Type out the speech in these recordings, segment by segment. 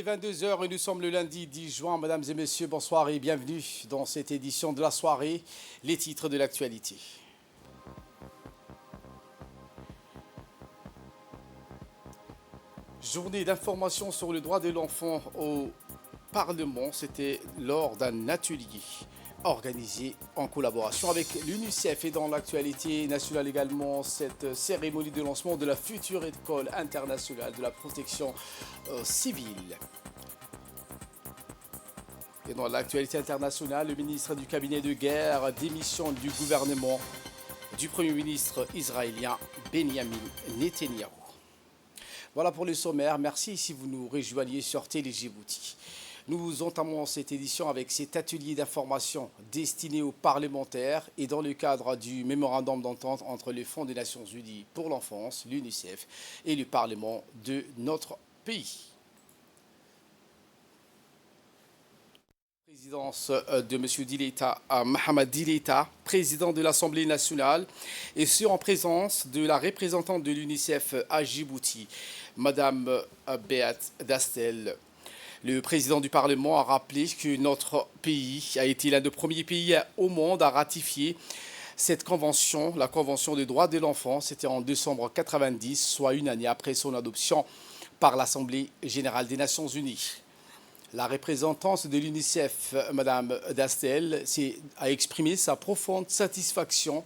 est 22 heures et nous sommes le lundi 10 juin. Mesdames et messieurs, bonsoir et bienvenue dans cette édition de la soirée. Les titres de l'actualité. Journée d'information sur le droit de l'enfant au Parlement. C'était lors d'un atelier organisé en collaboration avec l'UNICEF. Et dans l'actualité nationale également, cette cérémonie de lancement de la future école internationale de la protection civile. Et dans l'actualité internationale, le ministre du cabinet de guerre démissionne du gouvernement du Premier ministre israélien Benjamin Netanyahou. Voilà pour le sommaire. Merci si vous nous rejoignez sur Télé Djibouti. Nous entamons cette édition avec cet atelier d'information destiné aux parlementaires et dans le cadre du mémorandum d'entente entre le Fonds des Nations Unies pour l'enfance, l'UNICEF, et le Parlement de notre pays. Présidence de M. Mohamed Dileta, président de l'Assemblée nationale, et ce en présence de la représentante de l'UNICEF à Djibouti, Mme Beat Dastel. Le président du Parlement a rappelé que notre pays a été l'un des premiers pays au monde à ratifier cette convention, la Convention des droits de l'enfant. C'était en décembre 1990, soit une année après son adoption par l'Assemblée générale des Nations unies. La représentante de l'UNICEF, Mme Dastel, a exprimé sa profonde satisfaction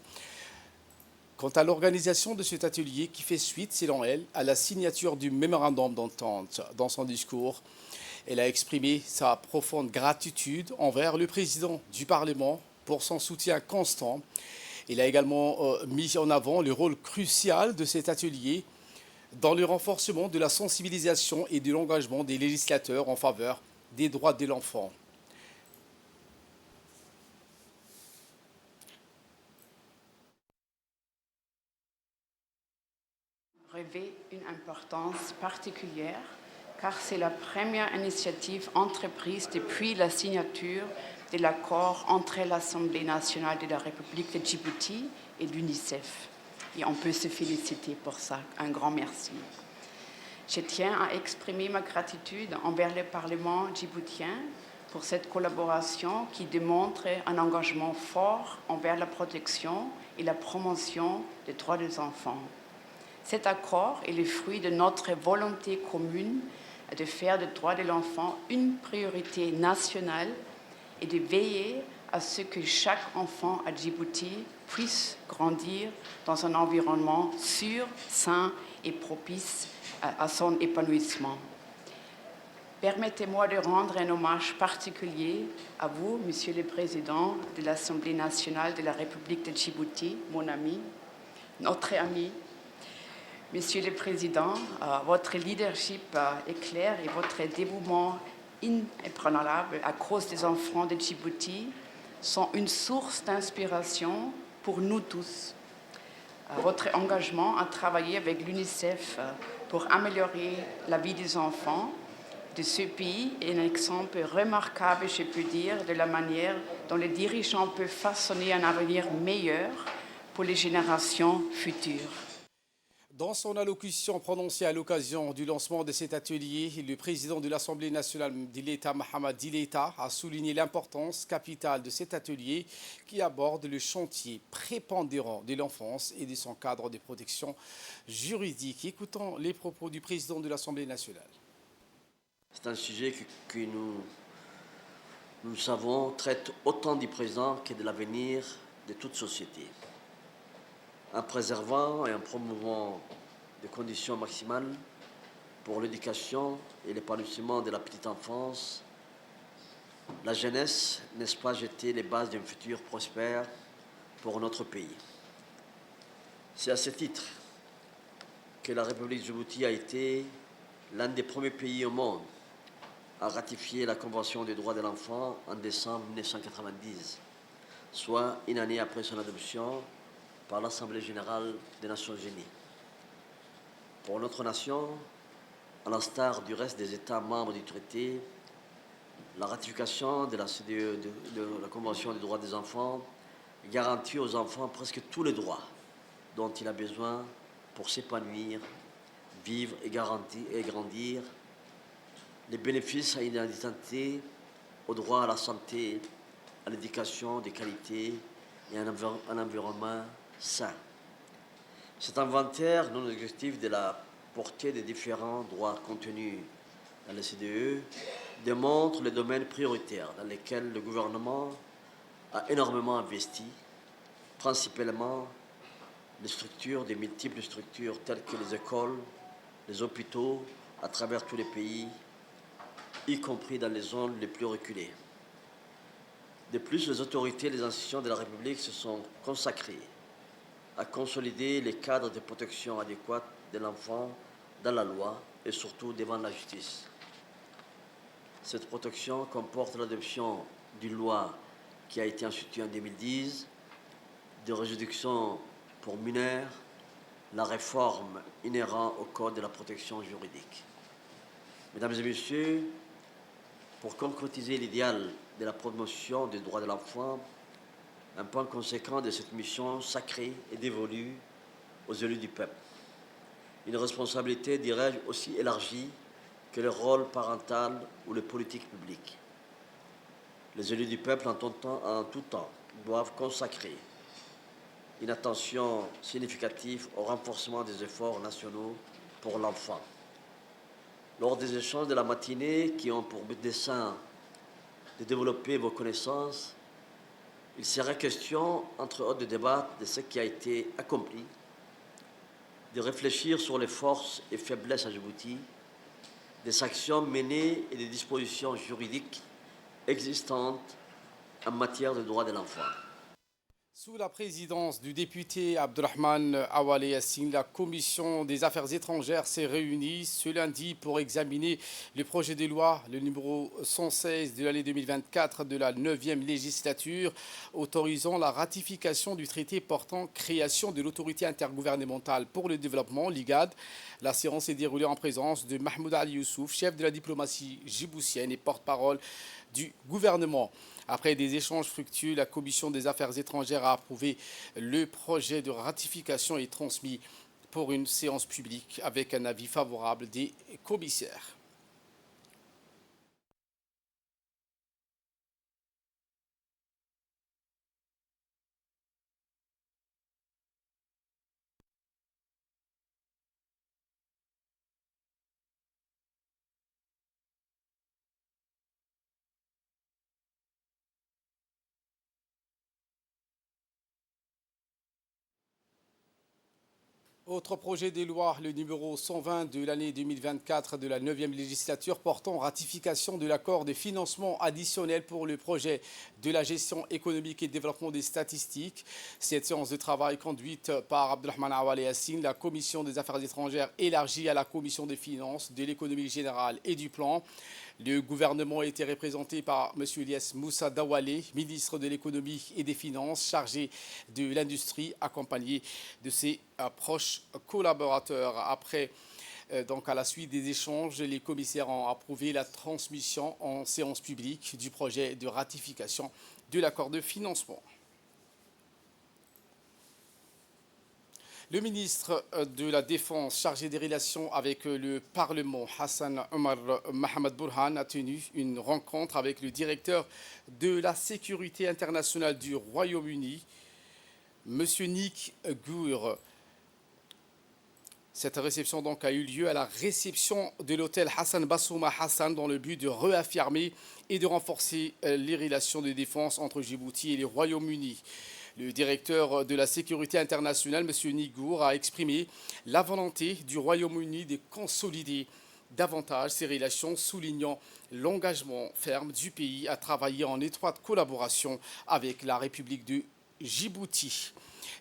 quant à l'organisation de cet atelier qui fait suite, selon elle, à la signature du mémorandum d'entente. Dans son discours, elle a exprimé sa profonde gratitude envers le président du Parlement pour son soutien constant. Elle a également mis en avant le rôle crucial de cet atelier dans le renforcement de la sensibilisation et de l'engagement des législateurs en faveur des droits de l'enfant. Revêt une importance particulière car c'est la première initiative entreprise depuis la signature de l'accord entre l'Assemblée nationale de la République de Djibouti et l'UNICEF. Et on peut se féliciter pour ça. Un grand merci. Je tiens à exprimer ma gratitude envers le Parlement djiboutien pour cette collaboration qui démontre un engagement fort envers la protection et la promotion des droits des enfants. Cet accord est le fruit de notre volonté commune de faire des droits de l'enfant une priorité nationale et de veiller à ce que chaque enfant à Djibouti puisse grandir dans un environnement sûr, sain et propice à son épanouissement. Permettez-moi de rendre un hommage particulier à vous, Monsieur le Président de l'Assemblée nationale de la République de Djibouti, mon ami, notre ami. Monsieur le Président, votre leadership est clair et votre dévouement inébranlable à cause des enfants de Djibouti sont une source d'inspiration pour nous tous. Votre engagement à travailler avec l'UNICEF pour améliorer la vie des enfants de ce pays est un exemple remarquable, je peux dire, de la manière dont les dirigeants peuvent façonner un avenir meilleur pour les générations futures. Dans son allocution prononcée à l'occasion du lancement de cet atelier, le président de l'Assemblée nationale Dileta, Mohamed Dileta, a souligné l'importance capitale de cet atelier qui aborde le chantier prépondérant de l'enfance et de son cadre de protection juridique. Écoutons les propos du président de l'Assemblée nationale. C'est un sujet que nous savons traite autant du présent que de l'avenir de toute société. En préservant et en promouvant des conditions maximales pour l'éducation et l'épanouissement de la petite enfance, la jeunesse, n'est-ce pas, jeter les bases d'un futur prospère pour notre pays. C'est à ce titre que la République de Djibouti a été l'un des premiers pays au monde à ratifier la Convention des droits de l'enfant en décembre 1990, soit une année après son adoption par l'Assemblée générale des Nations unies. Pour notre nation, à l'instar du reste des États membres du traité, la ratification de la Convention des droits des enfants garantit aux enfants presque tous les droits dont il a besoin pour s'épanouir, vivre et grandir les bénéfices à une identité, au droit à la santé, à l'éducation de qualité et à un environnement sain. Cet inventaire, non exhaustif de la portée des différents droits contenus dans le CDE, démontre les domaines prioritaires dans lesquels le gouvernement a énormément investi, principalement des multiples structures telles que les écoles, les hôpitaux à travers tous les pays, y compris dans les zones les plus reculées. De plus, les autorités et les institutions de la République se sont consacrées à consolider les cadres de protection adéquats de l'enfant dans la loi et surtout devant la justice. Cette protection comporte l'adoption d'une loi qui a été instituée en 2010, de réduction pour mineurs, la réforme inhérente au Code de la protection juridique. Mesdames et messieurs, pour concrétiser l'idéal de la promotion des droits de l'enfant, un point conséquent de cette mission sacrée est dévolu aux élus du peuple. Une responsabilité, dirais-je, aussi élargie que le rôle parental ou les politiques publiques. Les élus du peuple, en tout temps, doivent consacrer une attention significative au renforcement des efforts nationaux pour l'enfant. Lors des échanges de la matinée qui ont pour but dessein de développer vos connaissances, il serait question, entre autres, de débattre de ce qui a été accompli, de réfléchir sur les forces et faiblesses à Djibouti, des actions menées et des dispositions juridiques existantes en matière de droits de l'enfant. Sous la présidence du député Abdurrahman Awale Yassine, la commission des affaires étrangères s'est réunie ce lundi pour examiner le projet de loi, le numéro 116 de l'année 2024 de la 9e législature, autorisant la ratification du traité portant création de l'autorité intergouvernementale pour le développement, l'IGAD. La séance s'est déroulée en présence de Mahmoud Ali Youssouf, chef de la diplomatie djiboutienne et porte-parole du gouvernement. Après des échanges fructueux, la commission des affaires étrangères a approuvé le projet de ratification et transmis pour une séance publique avec un avis favorable des commissaires. Autre projet de loi, le numéro 120 de l'année 2024 de la 9e législature portant ratification de l'accord de financement additionnel pour le projet de la gestion économique et développement des statistiques. Cette séance de travail conduite par Abdurrahman Awale Yassine, la commission des affaires étrangères élargie à la commission des finances, de l'économie générale et du plan. Le gouvernement a été représenté par M. Ilyes Moussa Dawale, ministre de l'économie et des finances, chargé de l'industrie, accompagné de ses proches collaborateurs. Après, à la suite des échanges, les commissaires ont approuvé la transmission en séance publique du projet de ratification de l'accord de financement. Le ministre de la Défense chargé des relations avec le Parlement, Hassan Omar Mohamed Burhan, a tenu une rencontre avec le directeur de la sécurité internationale du Royaume-Uni, M. Nick Gour. Cette réception a eu lieu à la réception de l'hôtel Hassan Bassouma Hassan dans le but de réaffirmer et de renforcer les relations de défense entre Djibouti et le Royaume-Uni. Le directeur de la sécurité internationale, M. Nigour, a exprimé la volonté du Royaume-Uni de consolider davantage ses relations, soulignant l'engagement ferme du pays à travailler en étroite collaboration avec la République de Djibouti.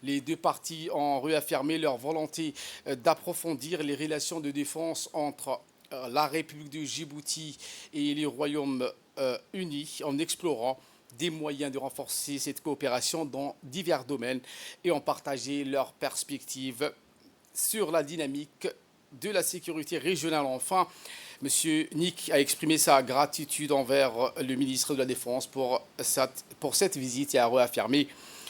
Les deux parties ont réaffirmé leur volonté d'approfondir les relations de défense entre la République de Djibouti et le Royaume-Uni en explorant des moyens de renforcer cette coopération dans divers domaines et ont partagé leurs perspectives sur la dynamique de la sécurité régionale. Enfin, M. Nick a exprimé sa gratitude envers le ministre de la Défense pour cette visite et a réaffirmé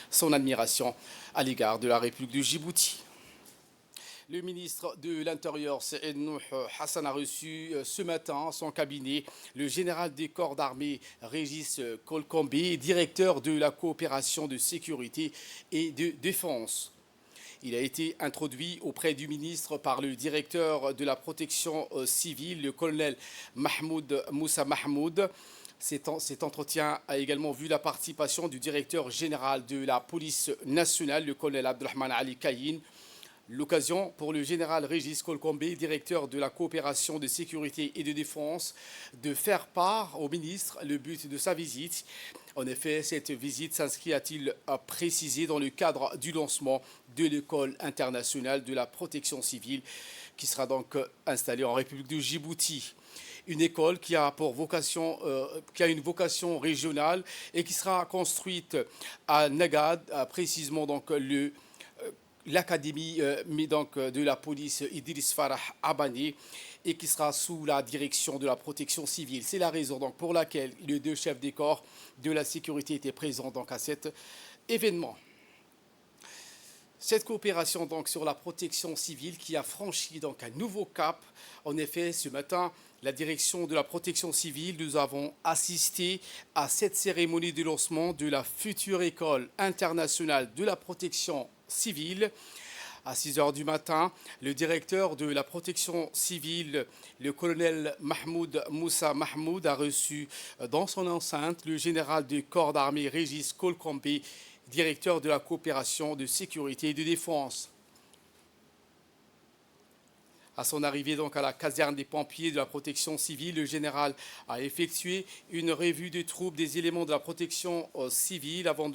son admiration à l'égard de la République de Djibouti. Le ministre de l'Intérieur, Saïd Nouh Hassan, a reçu ce matin son cabinet le général des corps d'armée Régis Kolkombe, directeur de la coopération de sécurité et de défense. Il a été introduit auprès du ministre par le directeur de la protection civile, le colonel Mahmoud Moussa Mahmoud. Cet entretien a également vu la participation du directeur général de la police nationale, le colonel Abdelrahman Ali Kayin. L'occasion pour le général Régis Kolkombe, directeur de la coopération de sécurité et de défense, de faire part au ministre le but de sa visite. En effet, cette visite s'inscrit, a-t-il précisé, dans le cadre du lancement de l'école internationale de la protection civile qui sera donc installée en République de Djibouti. Une école qui a une vocation régionale et qui sera construite à Nagad, précisément donc l'académie de la police Idriss Farah Abani, et qui sera sous la direction de la protection civile. C'est la raison donc pour laquelle les deux chefs des corps de la sécurité étaient présents donc à cet événement. Cette coopération donc sur la protection civile qui a franchi donc un nouveau cap. En effet, ce matin, la direction de la protection civile, nous avons assisté à cette cérémonie de lancement de la future école internationale de la protection civile. À 6 heures du matin, le directeur de la protection civile, le colonel Mahmoud Moussa Mahmoud, a reçu dans son enceinte le général du corps d'armée Régis Kolkombe, directeur de la coopération de sécurité et de défense. À son arrivée donc à la caserne des pompiers de la protection civile, le général a effectué une revue des troupes des éléments de la protection civile avant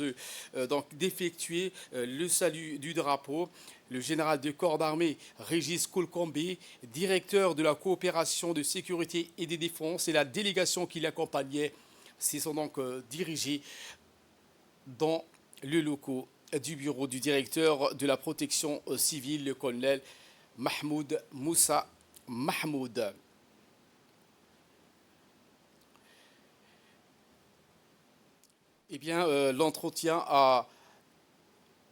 d'effectuer le salut du drapeau. Le général de corps d'armée Régis Kolkombe, directeur de la coopération de sécurité et de défense, et la délégation qui l'accompagnait s'y sont donc dirigés dans le locaux du bureau du directeur de la protection civile, le colonel Mahmoud Moussa Mahmoud. Eh bien, l'entretien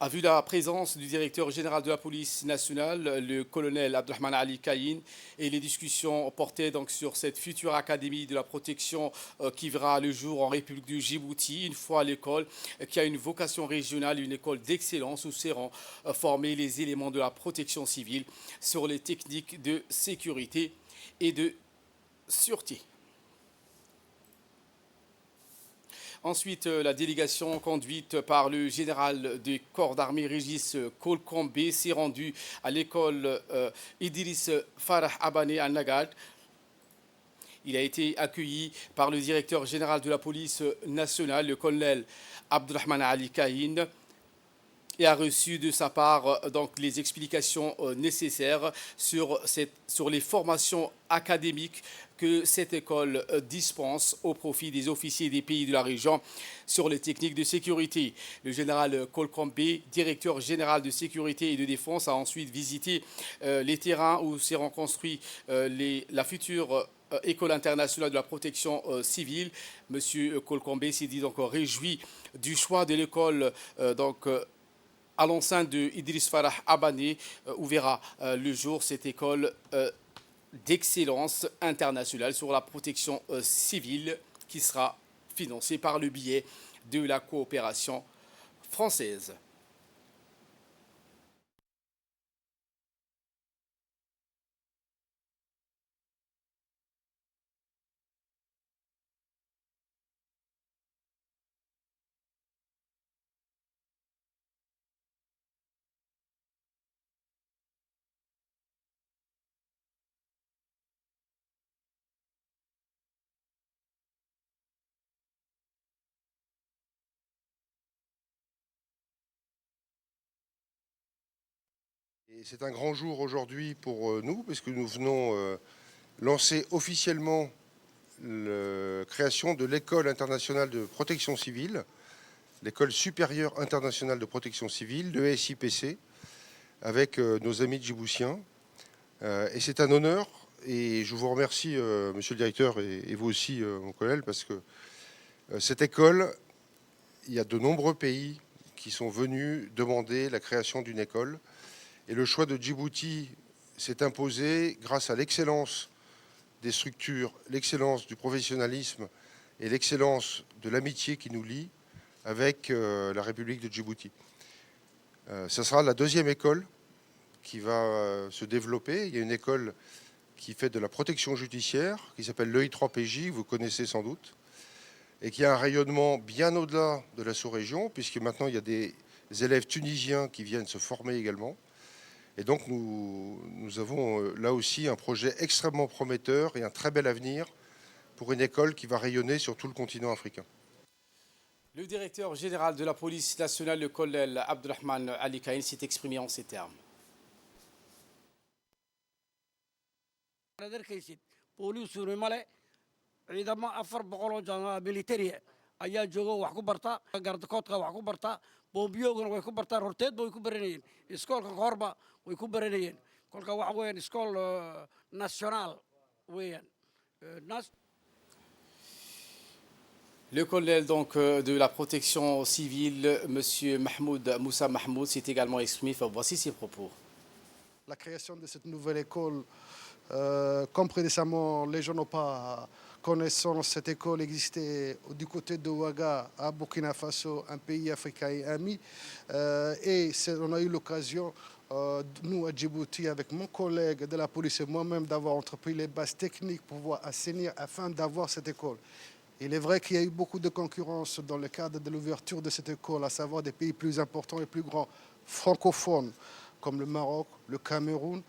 a vu la présence du directeur général de la police nationale, le colonel Abdelrahman Ali Kayin, et les discussions portaient donc sur cette future académie de la protection qui verra le jour en République du Djibouti, une fois à l'école, qui a une vocation régionale, une école d'excellence où seront formés les éléments de la protection civile sur les techniques de sécurité et de sûreté. Ensuite, la délégation conduite par le général des corps d'armée Régis Kolkombe s'est rendue à l'école Idriss Farah Abani à Nagad. Il a été accueilli par le directeur général de la police nationale, le colonel Abdelrahman Ali Kayin, et a reçu de sa part donc les explications nécessaires sur les formations académiques que cette école dispense au profit des officiers des pays de la région sur les techniques de sécurité. Le général Kolkombe, directeur général de sécurité et de défense, a ensuite visité les terrains où seront construits la future École internationale de la protection civile. Monsieur Kolkombe s'est dit donc réjoui du choix de l'école à l'enceinte de Idriss Farah Abani, où verra le jour cette école d'excellence internationale sur la protection civile qui sera financée par le biais de la coopération française. C'est un grand jour aujourd'hui pour nous, parce que nous venons lancer officiellement la création de l'École internationale de protection civile, l'École supérieure internationale de protection civile, l'ESIPC, avec nos amis djiboutiens. Et c'est un honneur, et je vous remercie, monsieur le directeur, et vous aussi, mon colonel, parce que cette école, il y a de nombreux pays qui sont venus demander la création d'une école. Et le choix de Djibouti s'est imposé grâce à l'excellence des structures, l'excellence du professionnalisme et l'excellence de l'amitié qui nous lie avec la République de Djibouti. Ce sera la deuxième école qui va se développer. Il y a une école qui fait de la protection judiciaire, qui s'appelle l'EI3PJ, vous connaissez sans doute, et qui a un rayonnement bien au-delà de la sous-région, puisque maintenant il y a des élèves tunisiens qui viennent se former également. Et donc nous avons là aussi un projet extrêmement prometteur et un très bel avenir pour une école qui va rayonner sur tout le continent africain. Le directeur général de la police nationale, le colonel Abdelrahman Ali Kaïn, s'est exprimé en ces termes. ciidamo 400 military ayaa jooga wax ku barta gardakoodka wax ku barta bombiyogana way ku bartaan horteedba way ku baranayeen iskoolka horba way ku baranayeen kolka waxa weeyaan iskool national weeyaan Le colonel donc, de la protection civile, M. Moussa Mahmoud, s'est également exprimé. Voici ses propos. La création de cette nouvelle école, comme précédemment, les gens n'ont pas connaissance, cette école existait du côté de Ouaga, à Burkina Faso, un pays africain et ami. Et on a eu l'occasion, nous à Djibouti, avec mon collègue de la police et moi-même, d'avoir entrepris les bases techniques pour pouvoir assainir afin d'avoir cette école. Il est vrai qu'il y a eu beaucoup de concurrence dans le cadre de l'ouverture de cette école, à savoir des pays plus importants et plus grands francophones, comme le Maroc, le Cameroun.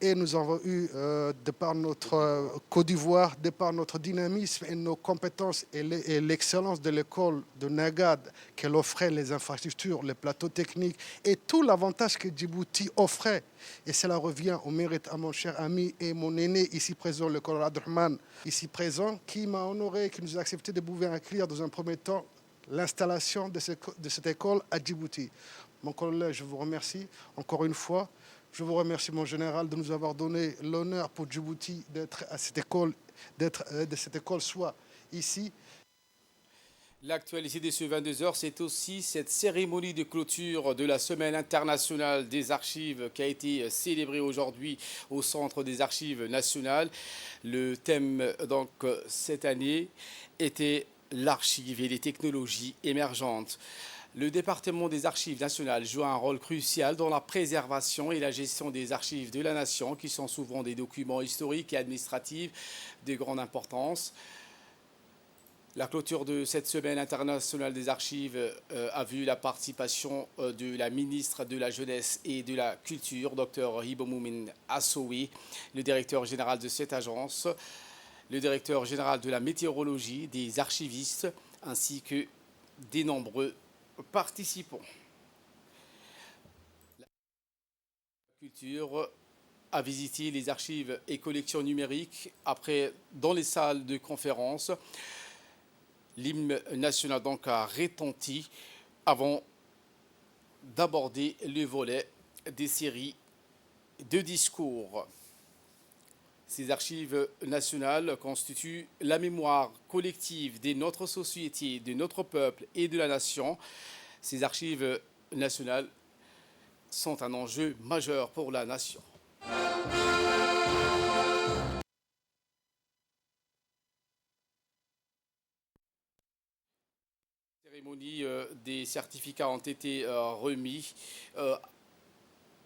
Et nous avons eu, de par notre Côte d'Ivoire, de par notre dynamisme et nos compétences et l'excellence de l'école de Nagad, qu'elle offrait les infrastructures, les plateaux techniques et tout l'avantage que Djibouti offrait. Et cela revient au mérite à mon cher ami et mon aîné ici présent, le colonel Abdelrahman, ici présent, qui m'a honoré, qui nous a accepté de pouvoir accueillir dans un premier temps l'installation de cette école à Djibouti. Mon colonel, je vous remercie encore une fois. Je vous remercie, mon général, de nous avoir donné l'honneur pour Djibouti d'être à cette école, de cette école soit ici. L'actualité de ce 22h, c'est aussi cette cérémonie de clôture de la Semaine internationale des archives qui a été célébrée aujourd'hui au Centre des archives nationales. Le thème, donc, cette année était l'archive et les technologies émergentes. Le département des archives nationales joue un rôle crucial dans la préservation et la gestion des archives de la nation, qui sont souvent des documents historiques et administratifs de grande importance. La clôture de cette semaine internationale des archives a vu la participation de la ministre de la Jeunesse et de la Culture, Dr Hibomoumin Assoui, le directeur général de cette agence, le directeur général de la météorologie, des archivistes, ainsi que des nombreux participants. La culture a visité les archives et collections numériques. Après, dans les salles de conférence, l'hymne national donc a retenti avant d'aborder le volet des séries de discours. Ces archives nationales constituent la mémoire collective de notre société, de notre peuple et de la nation. Ces archives nationales sont un enjeu majeur pour la nation. La cérémonie des certificats ont été remis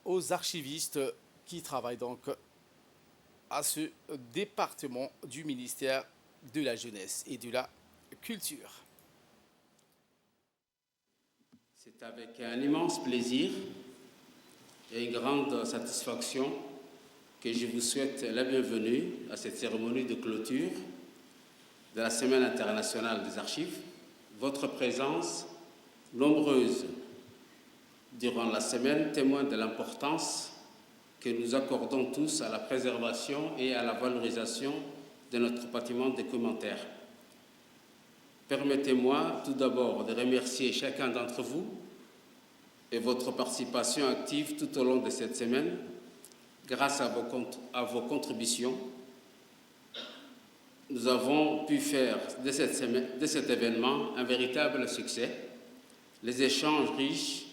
aux archivistes qui travaillent donc à ce département du ministère de la Jeunesse et de la Culture. C'est avec un immense plaisir et une grande satisfaction que je vous souhaite la bienvenue à cette cérémonie de clôture de la Semaine internationale des archives. Votre présence, nombreuse durant la semaine, témoigne de l'importance que nous accordons tous à la préservation et à la valorisation de notre patrimoine documentaire. Permettez-moi tout d'abord de remercier chacun d'entre vous et votre participation active tout au long de cette semaine. Grâce à vos contributions, nous avons pu faire de cet événement un véritable succès. Les échanges riches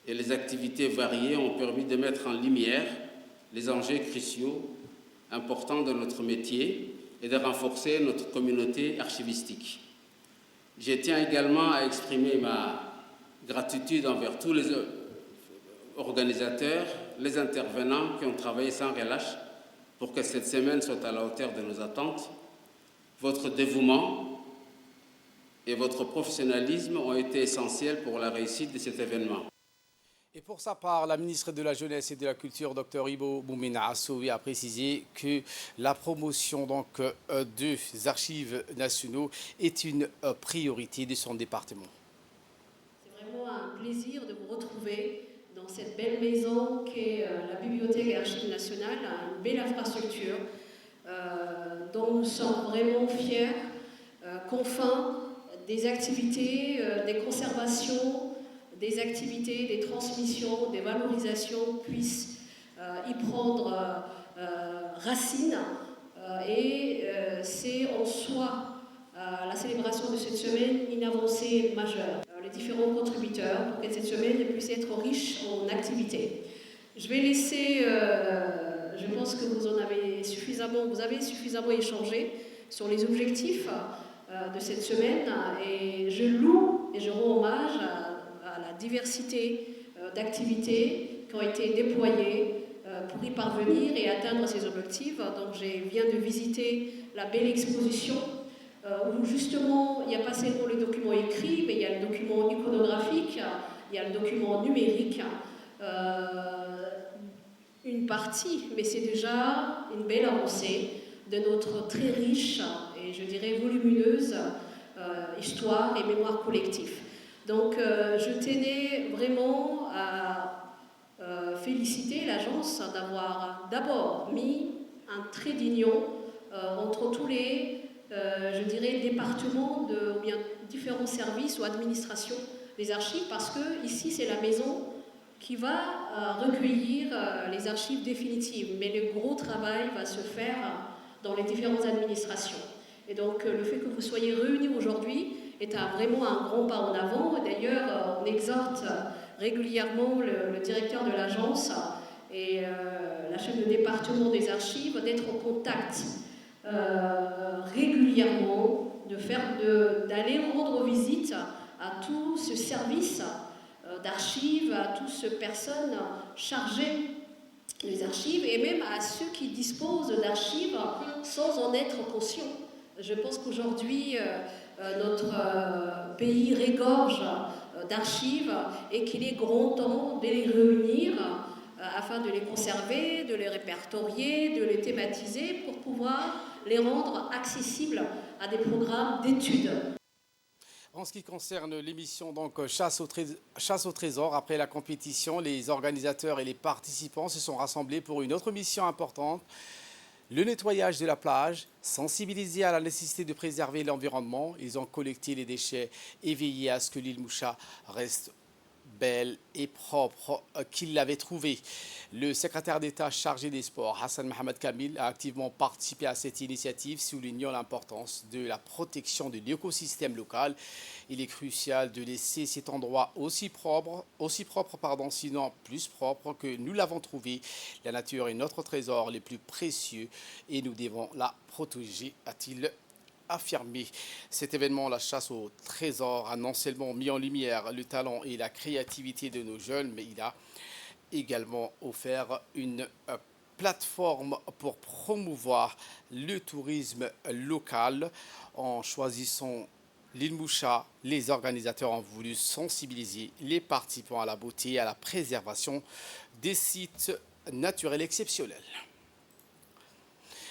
et les activités variées ont permis de mettre en lumière les enjeux cruciaux importants de notre métier et de renforcer notre communauté archivistique. Je tiens également à exprimer ma gratitude envers tous les organisateurs, les intervenants qui ont travaillé sans relâche pour que cette semaine soit à la hauteur de nos attentes. Votre dévouement et votre professionnalisme ont été essentiels pour la réussite de cet événement. Et pour sa part, la ministre de la Jeunesse et de la Culture, Dr Ibo Boumina Assoui, a précisé que la promotion des archives nationaux est une priorité de son département. C'est vraiment un plaisir de vous retrouver dans cette belle maison qu'est la Bibliothèque et Archives nationales, une belle infrastructure dont nous sommes vraiment fiers, qu'enfin des activités, des conservations, des activités, des transmissions, des valorisations puissent y prendre racine. Et c'est en soi, la célébration de cette semaine, une avancée majeure. Les différents contributeurs pour que cette semaine puisse être riche en activités. Je vais laisser, je pense que vous avez suffisamment échangé sur les objectifs de cette semaine et je loue et je rends hommage à la diversité d'activités qui ont été déployées pour y parvenir et atteindre ces objectifs. Donc je viens de visiter la belle exposition où justement il n'y a pas seulement les documents écrits, mais il y a le document iconographique, il y a le document numérique, une partie, mais c'est déjà une belle avancée de notre très riche et je dirais volumineuse histoire et mémoire collective. Donc je tenais vraiment à féliciter l'agence d'avoir d'abord mis un trait d'union entre tous les je dirais, départements ou bien différents services ou administrations des archives, parce que ici c'est la maison qui va recueillir les archives définitives, mais le gros travail va se faire dans les différentes administrations. Et donc le fait que vous soyez réunis aujourd'hui est vraiment un grand pas en avant. D'ailleurs, on exhorte régulièrement le directeur de l'agence et la chef de département des archives d'être en contact régulièrement, d'aller rendre visite à tout ce service d'archives, à toutes ces personnes chargées des archives et même à ceux qui disposent d'archives sans en être conscients. Je pense qu'aujourd'hui, notre pays régorge d'archives et qu'il est grand temps de les réunir afin de les conserver, de les répertorier, de les thématiser pour pouvoir les rendre accessibles à des programmes d'études. En ce qui concerne l'émission Chasse au trésor, après la compétition, les organisateurs et les participants se sont rassemblés pour une autre mission importante, le nettoyage de la plage. Sensibilisés à la nécessité de préserver l'environnement, ils ont collecté les déchets et veillé à ce que l'île Moucha reste belle et propre qu'il l'avait trouvée. Le secrétaire d'État chargé des sports, Hassan Mohamed Kamil, a activement participé à cette initiative, soulignant l'importance de la protection de l'écosystème local. Il est crucial de laisser cet endroit aussi propre, sinon plus propre que nous l'avons trouvé. La nature est notre trésor le plus précieux et nous devons la protéger, a-t-il affirmé. Cet événement, la chasse au trésor, a non seulement mis en lumière le talent et la créativité de nos jeunes, mais il a également offert une plateforme pour promouvoir le tourisme local. En choisissant l'île Moucha, les organisateurs ont voulu sensibiliser les participants à la beauté et à la préservation des sites naturels exceptionnels.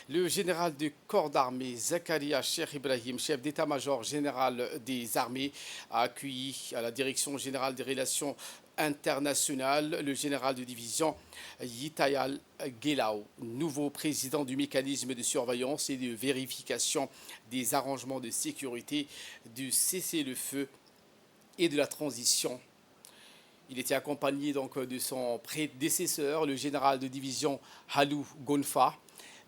Le général du corps d'armée, Zakaria Cheikh Ibrahim, chef d'état-major général des armées, a accueilli à la direction générale des relations internationales le général de division Yitayal Gelao, nouveau président du mécanisme de surveillance et de vérification des arrangements de sécurité, du cessez-le-feu et de la transition. Il était accompagné de son prédécesseur, le général de division Halou Gonfa.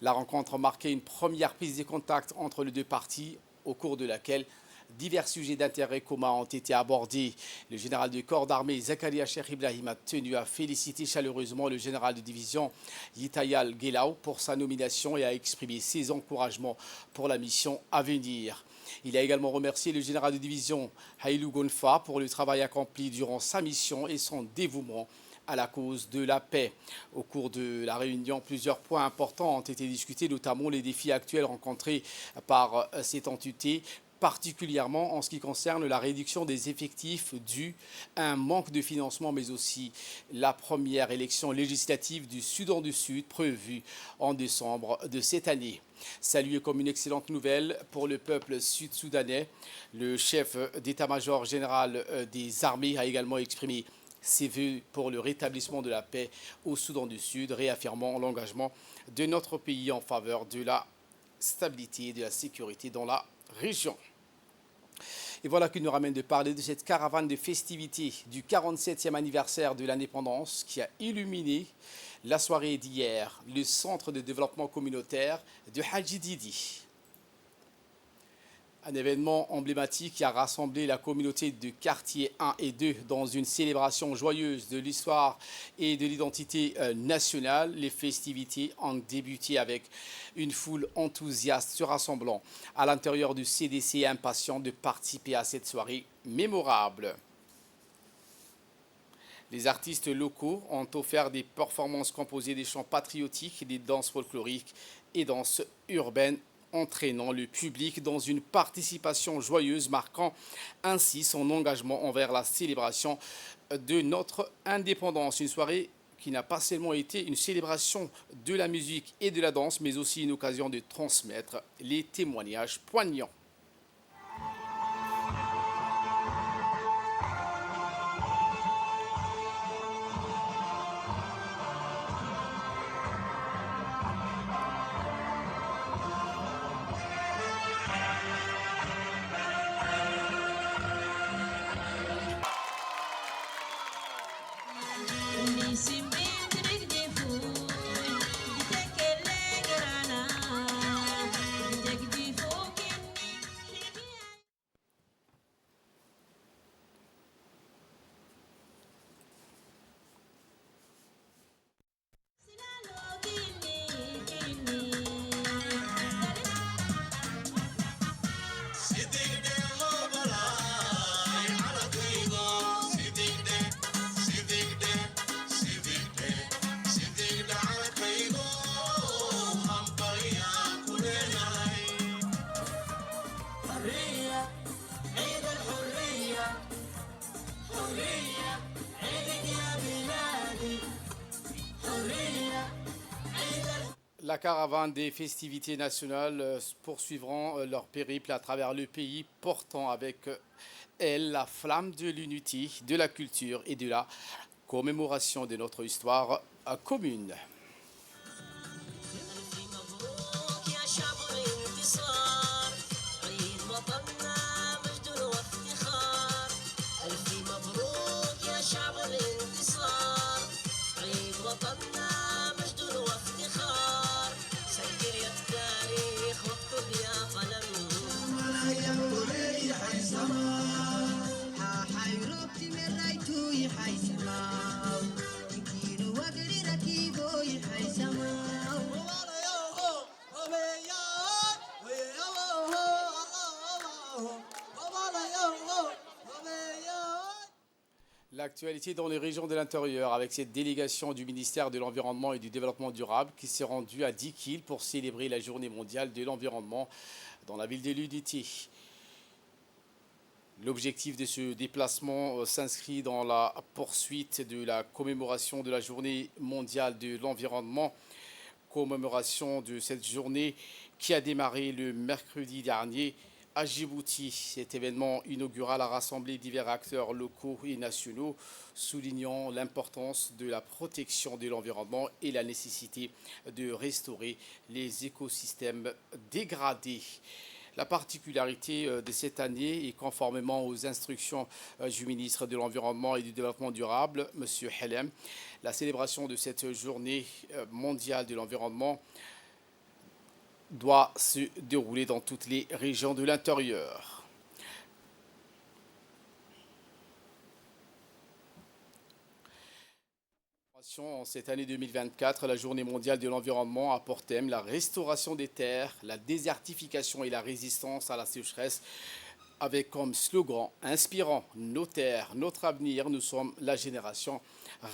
La rencontre marquait une première prise de contact entre les deux parties, au cours de laquelle Divers sujets d'intérêt commun ont été abordés. Le général de corps d'armée Zakaria Cheikh Ibrahim a tenu à féliciter chaleureusement le général de division Yitayal Gelaw pour sa nomination et a exprimé ses encouragements pour la mission à venir. Il a également remercié le général de division Hailou Gonfa pour le travail accompli durant sa mission et son dévouement à la cause de la paix. Au cours de la réunion, plusieurs points importants ont été discutés, notamment les défis actuels rencontrés par cette entité, particulièrement en ce qui concerne la réduction des effectifs due à un manque de financement, mais aussi la première élection législative du Soudan du Sud prévue en décembre de cette année. Salué comme une excellente nouvelle pour le peuple sud-soudanais, le chef d'état-major général des armées a également exprimé ses vœux pour le rétablissement de la paix au Soudan du Sud, réaffirmant l'engagement de notre pays en faveur de la stabilité et de la sécurité dans la région. Et voilà qui nous ramène de parler de cette caravane de festivités du 47e anniversaire de l'indépendance qui a illuminé la soirée d'hier, le centre de développement communautaire de Hadji Didi. Un événement emblématique qui a rassemblé la communauté de quartier 1 et 2 dans une célébration joyeuse de l'histoire et de l'identité nationale. Les festivités ont débuté avec une foule enthousiaste se rassemblant à l'intérieur du CDC impatient de participer à cette soirée mémorable. Les artistes locaux ont offert des performances composées des chants patriotiques, des danses folkloriques et danses urbaines, entraînant le public dans une participation joyeuse, marquant ainsi son engagement envers la célébration de notre indépendance. Une soirée qui n'a pas seulement été une célébration de la musique et de la danse, mais aussi une occasion de transmettre les témoignages poignants. La caravane des festivités nationales poursuivront leur périple à travers le pays, portant avec elle la flamme de l'unité, de la culture et de la commémoration de notre histoire commune. L'actualité dans les régions de l'intérieur avec cette délégation du ministère de l'Environnement et du Développement durable qui s'est rendue à Dikil pour célébrer la journée mondiale de l'environnement dans la ville de l'Unité. L'objectif de ce déplacement s'inscrit dans la poursuite de la commémoration de la journée mondiale de l'environnement, commémoration de cette journée qui a démarré le mercredi dernier à Djibouti. Cet événement inaugural a rassemblé divers acteurs locaux et nationaux, soulignant l'importance de la protection de l'environnement et la nécessité de restaurer les écosystèmes dégradés. La particularité de cette année, et conformément aux instructions du ministre de l'Environnement et du Développement durable, M. Helem, la célébration de cette journée mondiale de l'environnement doit se dérouler dans toutes les régions de l'intérieur. célébration en cette année 2024, la Journée mondiale de l'environnement a pour thème la restauration des terres, la désertification et la résistance à la sécheresse, avec comme slogan inspirant nos terres, notre avenir, nous sommes la génération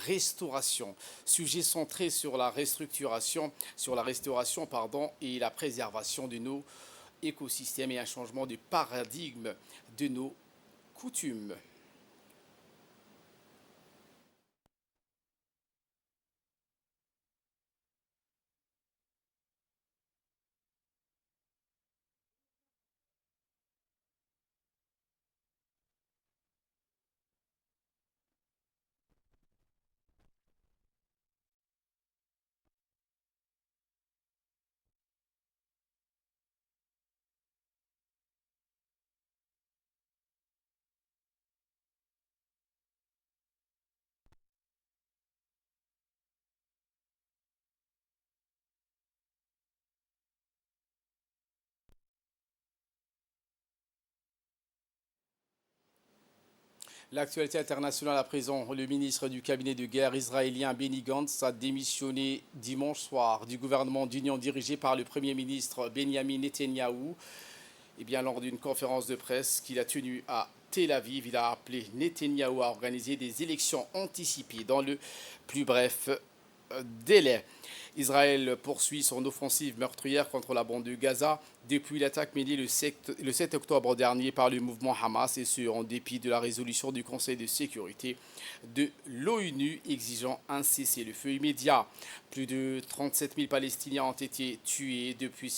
restauration. Sujet centré sur la restauration et la préservation de nos écosystèmes et un changement de paradigme de nos coutumes. L'actualité internationale à présent, le ministre du cabinet de guerre israélien Benny Gantz a démissionné dimanche soir du gouvernement d'union dirigé par le Premier ministre Benjamin Netanyahou. Lors d'une conférence de presse qu'il a tenue à Tel Aviv, il a appelé Netanyahou à organiser des élections anticipées dans le plus bref délai. Israël poursuit son offensive meurtrière contre la bande de Gaza depuis l'attaque menée le 7 octobre dernier par le mouvement Hamas, et ce en dépit de la résolution du Conseil de sécurité de l'ONU exigeant un cessez-le-feu immédiat. Plus de 37 000 Palestiniens ont été tués depuis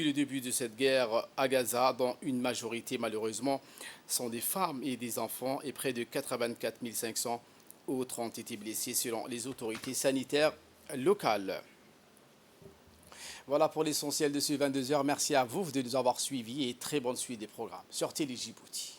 le début de cette guerre à Gaza, dont une majorité malheureusement sont des femmes et des enfants, et près de 84 500 autres ont été blessés selon les autorités sanitaires locales. Voilà pour l'essentiel de ce 22h. Merci à vous de nous avoir suivis et très bonne suite des programmes sur Télé Djibouti.